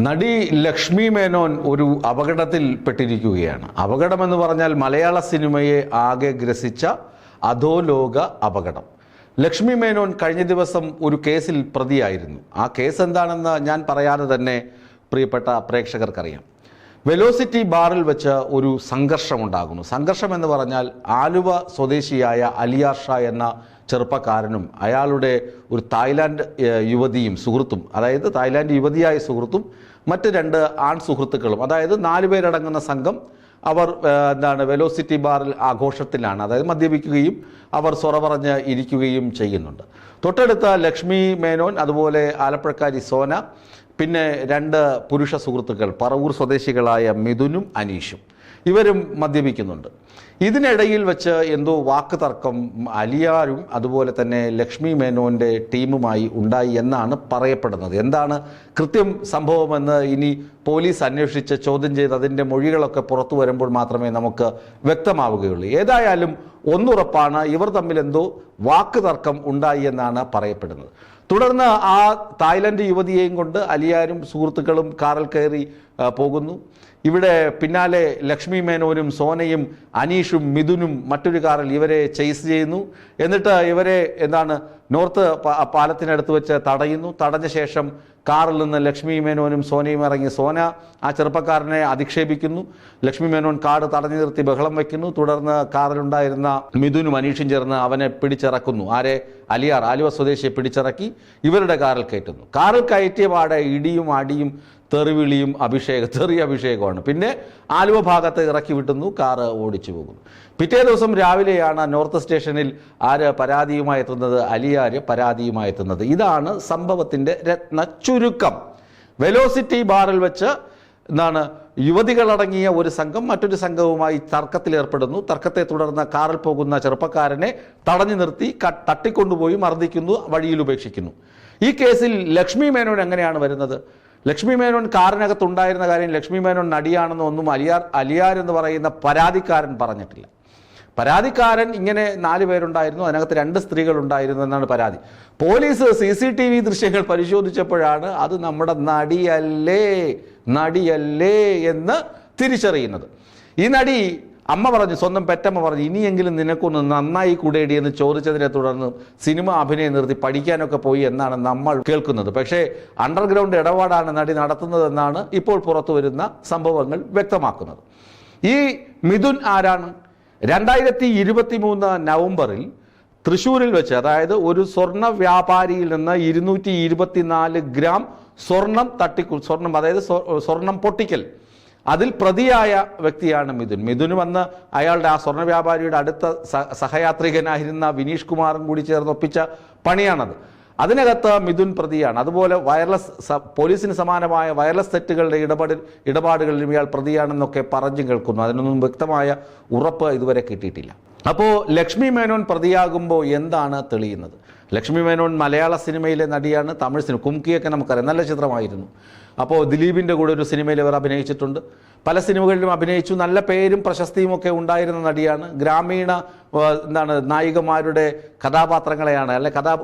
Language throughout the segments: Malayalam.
നടി ലക്ഷ്മി മേനോൻ ഒരു അപകടത്തിൽപ്പെട്ടിരിക്കുകയാണ്. അപകടമെന്ന് പറഞ്ഞാൽ മലയാള സിനിമയെ ആകെ ഗ്രസിച്ച അധോലോക അപകടം. ലക്ഷ്മി മേനോൻ കഴിഞ്ഞ ദിവസം ഒരു കേസിൽ പ്രതിയായിരുന്നു. ആ കേസ് എന്താണെന്ന് ഞാൻ പറയാതെ തന്നെ പ്രിയപ്പെട്ട പ്രേക്ഷകർക്കറിയാം. വെലോസിറ്റി ബാറിൽ വെച്ച് ഒരു സംഘർഷമുണ്ടാകുന്നു. സംഘർഷം എന്ന് പറഞ്ഞാൽ ആലുവ സ്വദേശിയായ അലിയാർ ഷാ എന്ന ചെറുപ്പക്കാരനും അയാളുടെ ഒരു തായ്ലാൻഡ് യുവതിയും സുഹൃത്തും, അതായത് തായ്ലാൻഡ് യുവതിയായ സുഹൃത്തും മറ്റ് രണ്ട് ആൺ സുഹൃത്തുക്കളും, അതായത് 4 പേരടങ്ങുന്ന സംഘം അവർ വെലോസിറ്റി ബാറിൽ ആഘോഷത്തിലാണ്. അതായത് മദ്യപിക്കുകയും അവർ സൊറ പറഞ്ഞ് ഇരിക്കുകയും ചെയ്യുന്നുണ്ട്. തൊട്ടടുത്ത ലക്ഷ്മി മേനോൻ, അതുപോലെ ആലപ്പുഴക്കാരി സോന, പിന്നെ 2 പുരുഷ സുഹൃത്തുക്കൾ പറവൂർ സ്വദേശികളായ മിഥുനും അനീഷും, ഇവരും മദ്യപിക്കുന്നുണ്ട്. ഇതിനിടയിൽ വെച്ച് എന്തോ വാക്ക് തർക്കം അലിയാരും അതുപോലെ തന്നെ ലക്ഷ്മി മേനോൻ്റെ ടീമുമായി ഉണ്ടായി എന്നാണ് പറയപ്പെടുന്നത്. എന്താണ് കൃത്യം സംഭവമെന്ന് ഇനി പോലീസ് അന്വേഷിച്ച് ചോദ്യം ചെയ്ത് അതിൻ്റെ മൊഴികളൊക്കെ പുറത്തു വരുമ്പോൾ മാത്രമേ നമുക്ക് വ്യക്തമാവുകയുള്ളൂ. ഏതായാലും ഒന്നുറപ്പാണ്, ഇവർ തമ്മിൽ എന്തോ വാക്ക് തർക്കം ഉണ്ടായി എന്നാണ് പറയപ്പെടുന്നത്. തുടർന്ന് ആ തായ്ലൻഡ് യുവതിയെയും കൊണ്ട് അലിയാരും സുഹൃത്തുക്കളും കാറിൽ കയറി പോകുന്നു. ഇവിടെ പിന്നാലെ ലക്ഷ്മി മേനോനും സോനയും അനീഷും മിഥുനും മറ്റൊരു കാറിൽ ഇവരെ ചേസ് ചെയ്യുന്നു. എന്നിട്ട് ഇവരെ നോർത്ത് പാലത്തിനടുത്ത് വെച്ച് തടയുന്നു. തടഞ്ഞ ശേഷം കാറിൽ നിന്ന് ലക്ഷ്മി മേനോനും സോനയും ഇറങ്ങി സോന ആ ചെറുപ്പക്കാരനെ അധിക്ഷേപിക്കുന്നു. ലക്ഷ്മി മേനോൻ കാർ തടഞ്ഞു നിർത്തി ബഹളം വയ്ക്കുന്നു. തുടർന്ന് കാറിലുണ്ടായിരുന്ന മിഥുനും അനീഷും ചേർന്ന് അവനെ പിടിച്ചിറക്കുന്നു. ആരെ? അലിയാർ, ആലുവ സ്വദേശിയെ പിടിച്ചിറക്കി ഇവരുടെ കാറിൽ കയറ്റുന്നു. കാറിൽ കയറ്റിയ പാടെ ഇടിയും അടിയും തെറിവിളിയും ചെറിയ അഭിഷേകമാണ്. പിന്നെ ആലുവ ഭാഗത്ത് ഇറക്കി വിട്ടുന്നു, കാറ് ഓടിച്ചു പോകുന്നു. പിറ്റേ ദിവസം രാവിലെയാണ് നോർത്ത് സ്റ്റേഷനിൽ പരാതിയുമായി എത്തുന്നത്, അലിയാര് പരാതിയുമായി എത്തുന്നത്. ഇതാണ് സംഭവത്തിൻ്റെ രത്ന ചുരുക്കം. വെലോസിറ്റി ബാറിൽ വെച്ച് യുവതികളടങ്ങിയ ഒരു സംഘം മറ്റൊരു സംഘവുമായി തർക്കത്തിലേർപ്പെടുന്നു. തർക്കത്തെ തുടർന്ന് കാറിൽ പോകുന്ന ചെറുപ്പക്കാരനെ തടഞ്ഞു നിർത്തി തട്ടിക്കൊണ്ടുപോയി മർദ്ദിക്കുന്നു, വഴിയിൽ ഉപേക്ഷിക്കുന്നു. ഈ കേസിൽ ലക്ഷ്മി മേനോൻ എങ്ങനെയാണ് വരുന്നത്? ലക്ഷ്മി മേനോൻ കാറിനകത്തുണ്ടായിരുന്ന കാര്യം ലക്ഷ്മി മേനോൻ നടിയാണെന്ന് ഒന്നും അലിയാർ എന്ന് പറയുന്ന പരാതിക്കാരൻ പറഞ്ഞിട്ടില്ല. പരാതിക്കാരൻ ഇങ്ങനെ 4 പേരുണ്ടായിരുന്നു, അതിനകത്ത് 2 സ്ത്രീകൾ ഉണ്ടായിരുന്നു എന്നാണ് പരാതി. പോലീസ് CCTV ദൃശ്യങ്ങൾ പരിശോധിച്ചപ്പോഴാണ് അത് നമ്മുടെ നടിയല്ലേ എന്ന് തിരിച്ചറിയുന്നത്. ഈ നടി അമ്മ പറഞ്ഞു, സ്വന്തം പെറ്റമ്മ പറഞ്ഞു, ഇനിയെങ്കിലും നിനക്കൊന്ന് നന്നായി കൂടേടി എന്ന് ചോദിച്ചതിനെ തുടർന്ന് സിനിമ അഭിനയം നിർത്തി പഠിക്കാനൊക്കെ പോയി എന്നാണ് നമ്മൾ കേൾക്കുന്നത്. പക്ഷേ അണ്ടർഗ്രൗണ്ട് ഇടപാടാണ് നടി നടത്തുന്നതെന്നാണ് ഇപ്പോൾ പുറത്തു വരുന്ന സംഭവങ്ങൾ വ്യക്തമാക്കുന്നത്. ഈ മിഥുൻ ആരാണ്? 2023 നവംബറിൽ തൃശ്ശൂരിൽ വെച്ച്, അതായത് ഒരു സ്വർണ്ണ വ്യാപാരിയിൽ നിന്ന് 224 ഗ്രാം സ്വർണം, അതായത് സ്വർണം പൊട്ടിക്കൽ, അതിൽ പ്രതിയായ വ്യക്തിയാണ് മിഥുൻ. മിഥുന് വന്ന് അയാളുടെ ആ സ്വർണ്ണ വ്യാപാരിയുടെ അടുത്ത സഹയാത്രികനായിരുന്ന വിനീഷ് കുമാറും കൂടി ചേർന്ന് ഒപ്പിച്ച പണിയാണത്. അതിനകത്ത് മിഥുൻ പ്രതിയാണ്. അതുപോലെ പോലീസിന് സമാനമായ വയർലെസ് സെറ്റുകളുടെ ഇടപാടുകളിലും ഇയാൾ പ്രതിയാണെന്നൊക്കെ പറഞ്ഞു കേൾക്കുന്നു. അതിനൊന്നും വ്യക്തമായ ഉറപ്പ് ഇതുവരെ കിട്ടിയിട്ടില്ല. അപ്പോൾ ലക്ഷ്മി മേനോൻ പ്രതിയാകുമ്പോൾ എന്താണ് തെളിയുന്നത്? ലക്ഷ്മി മേനോൻ മലയാള സിനിമയിലെ നടിയാണ്. തമിഴ് സിനിമ കുംകിയൊക്കെ നമുക്കറിയാം, നല്ല ചിത്രമായിരുന്നു. അപ്പോൾ ദിലീപിൻ്റെ കൂടെ ഒരു സിനിമയിൽ ഇവർ അഭിനയിച്ചിട്ടുണ്ട്. പല സിനിമകളിലും അഭിനയിച്ചു. നല്ല പേരും പ്രശസ്തിയും ഒക്കെ ഉണ്ടായിരുന്ന നടിയാണ്. ഗ്രാമീണ നായികമാരുടെ കഥാപാത്രങ്ങളെയാണ്,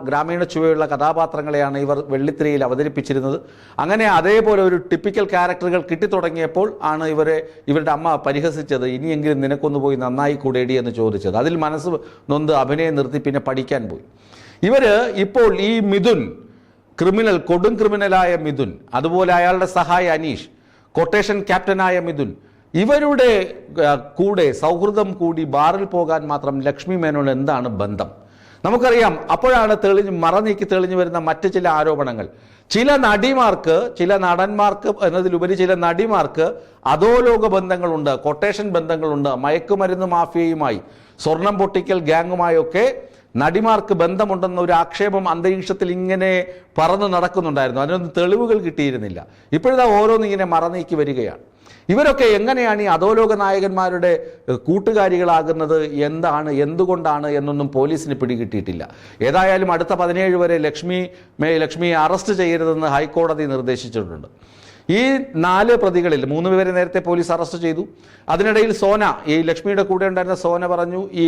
ഗ്രാമീണ ചുവയുള്ള കഥാപാത്രങ്ങളെയാണ് ഇവർ വെള്ളിത്തിരയിൽ അവതരിപ്പിച്ചിരുന്നത്. അങ്ങനെ അതേപോലെ ഒരു ടിപ്പിക്കൽ ക്യാരക്ടറുകൾ കിട്ടിത്തുടങ്ങിയപ്പോൾ ആണ് ഇവരുടെ അമ്മ പരിഹസിച്ചത്, ഇനിയെങ്കിലും നിനക്കൊന്ന് പോയി നന്നായി കൂടേടി എന്ന് ചോദിച്ചത്. അതിൽ മനസ്സ് നൊന്ത് അഭിനയം നിർത്തി പിന്നെ പഠിക്കാൻ പോയി. ഇപ്പോൾ ഈ മിഥുൻ കൊടും ക്രിമിനലായ മിഥുൻ, അതുപോലെ അയാളുടെ സഹായി അനീഷ്, കൊട്ടേഷൻ ക്യാപ്റ്റനായ മിഥുൻ, ഇവരുടെ കൂടെ സൗഹൃദം കൂടി ബാറിൽ പോകാൻ മാത്രം ലക്ഷ്മി മേനോൻ എന്താണ് ബന്ധം? നമുക്കറിയാം. അപ്പോഴാണ് മറനീക്കി തെളിഞ്ഞു വരുന്ന മറ്റ് ചില ആരോപണങ്ങൾ. ചില നടന്മാർക്ക് എന്നതിലുപരി ചില നടിമാർക്ക് അധോലോക ബന്ധങ്ങളുണ്ട്, കൊട്ടേഷൻ ബന്ധങ്ങളുണ്ട്. മയക്കുമരുന്ന് മാഫിയയുമായി, സ്വർണം പൊട്ടിക്കൽ ഗ്യാങ്ങുമായൊക്കെ നടിമാർക്ക് ബന്ധമുണ്ടെന്ന ഒരു ആക്ഷേപം അന്തരീക്ഷത്തിൽ ഇങ്ങനെ പറന്ന് നടക്കുന്നുണ്ടായിരുന്നു. അതിനൊന്നും തെളിവുകൾ കിട്ടിയിരുന്നില്ല. ഇപ്പോഴത്തെ ഓരോന്നും ഇങ്ങനെ മറനീക്കി വരികയാണ്. ഇവരൊക്കെ എങ്ങനെയാണ് ഈ അധോലോക നായകന്മാരുടെ കൂട്ടുകാരികളാകുന്നത്, എന്തുകൊണ്ടാണ് എന്നൊന്നും പോലീസിന് പിടികിട്ടിയിട്ടില്ല. ഏതായാലും അടുത്ത 17 വരെ ലക്ഷ്മിയെ അറസ്റ്റ് ചെയ്യരുതെന്ന് ഹൈക്കോടതി നിർദ്ദേശിച്ചിട്ടുണ്ട്. ഈ 4 പ്രതികളിൽ 3 പേരെ നേരത്തെ പോലീസ് അറസ്റ്റ് ചെയ്തു. അതിനിടയിൽ സോന, ഈ ലക്ഷ്മിയുടെ കൂടെ ഉണ്ടായിരുന്ന സോന പറഞ്ഞു, ഈ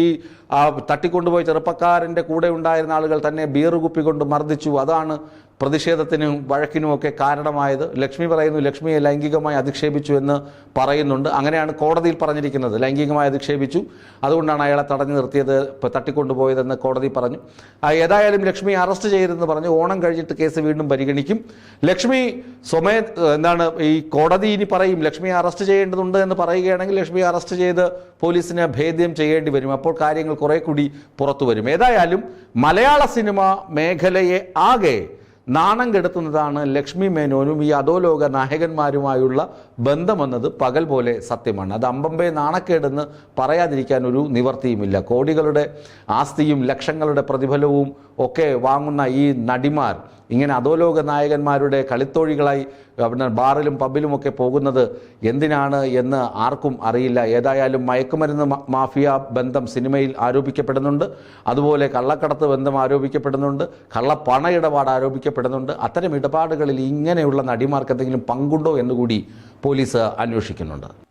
തട്ടിക്കൊണ്ടുപോയി ചെറുപ്പക്കാരൻ്റെ കൂടെ ഉണ്ടായിരുന്ന ആളുകൾ തന്നെ ബിയർ കുപ്പി കൊണ്ട് മർദ്ദിച്ചു, അതാണ് പ്രതിഷേധത്തിനും വഴക്കിനുമൊക്കെ കാരണമായത്. ലക്ഷ്മി പറയുന്നു ലക്ഷ്മിയെ ലൈംഗികമായി അധിക്ഷേപിച്ചു എന്ന് പറയുന്നുണ്ട്. അങ്ങനെയാണ് കോടതിയിൽ പറഞ്ഞിരിക്കുന്നത്. ലൈംഗികമായി അധിക്ഷേപിച്ചു, അതുകൊണ്ടാണ് അയാളെ തടഞ്ഞു നിർത്തിയത്, തട്ടിക്കൊണ്ടുപോയതെന്ന് കോടതി പറഞ്ഞു. ഏതായാലും ലക്ഷ്മിയെ അറസ്റ്റ് ചെയ്തെന്ന് പറഞ്ഞു. ഓണം കഴിഞ്ഞിട്ട് കേസ് വീണ്ടും പരിഗണിക്കും. ലക്ഷ്മി ഈ കോടതി ഇനി പറയും ലക്ഷ്മിയെ അറസ്റ്റ് ചെയ്യേണ്ടതുണ്ട് എന്ന് പറയുകയാണെങ്കിൽ ലക്ഷ്മിയെ അറസ്റ്റ് ചെയ്ത് പോലീസിന് ഭേദ്യം ചെയ്യേണ്ടി വരും. അപ്പോൾ കാര്യങ്ങൾ കുറെ കൂടി പുറത്തു വരും. ഏതായാലും മലയാള സിനിമ മേഖലയെ ആകെ നാണം കെടുത്തുന്നതാണ് ലക്ഷ്മി മേനോനും ഈ അധോലോക നായകന്മാരുമായുള്ള ബന്ധമെന്നത് പകൽ പോലെ സത്യമാണ്. അത് അമ്പമ്പേ നാണക്കേടെന്ന് പറയാതിരിക്കാൻ ഒരു നിവർത്തിയുമില്ല. കോടികളുടെ ആസ്തിയും ലക്ഷങ്ങളുടെ പ്രതിഫലവും ഒക്കെ വാങ്ങുന്ന ഈ നടിമാർ ഇങ്ങനെ അധോലോക നായകന്മാരുടെ കളിത്തോഴികളായി ബാറിലും പബ്ബിലുമൊക്കെ പോകുന്നത് എന്തിനാണ് എന്ന് ആർക്കും അറിയില്ല. ഏതായാലും മയക്കുമരുന്ന് മാഫിയ ബന്ധം സിനിമയിൽ ആരോപിക്കപ്പെടുന്നുണ്ട്. അതുപോലെ കള്ളക്കടത്ത് ബന്ധം ആരോപിക്കപ്പെടുന്നുണ്ട്. കള്ളപ്പണ ഇടപാട് ആരോപിക്കപ്പെടുന്നുണ്ട്. അത്തരം ഇടപാടുകളിൽ ഇങ്ങനെയുള്ള നടിമാർക്ക് എന്തെങ്കിലും പങ്കുണ്ടോ എന്നുകൂടി പോലീസ് അന്വേഷിക്കുന്നുണ്ട്.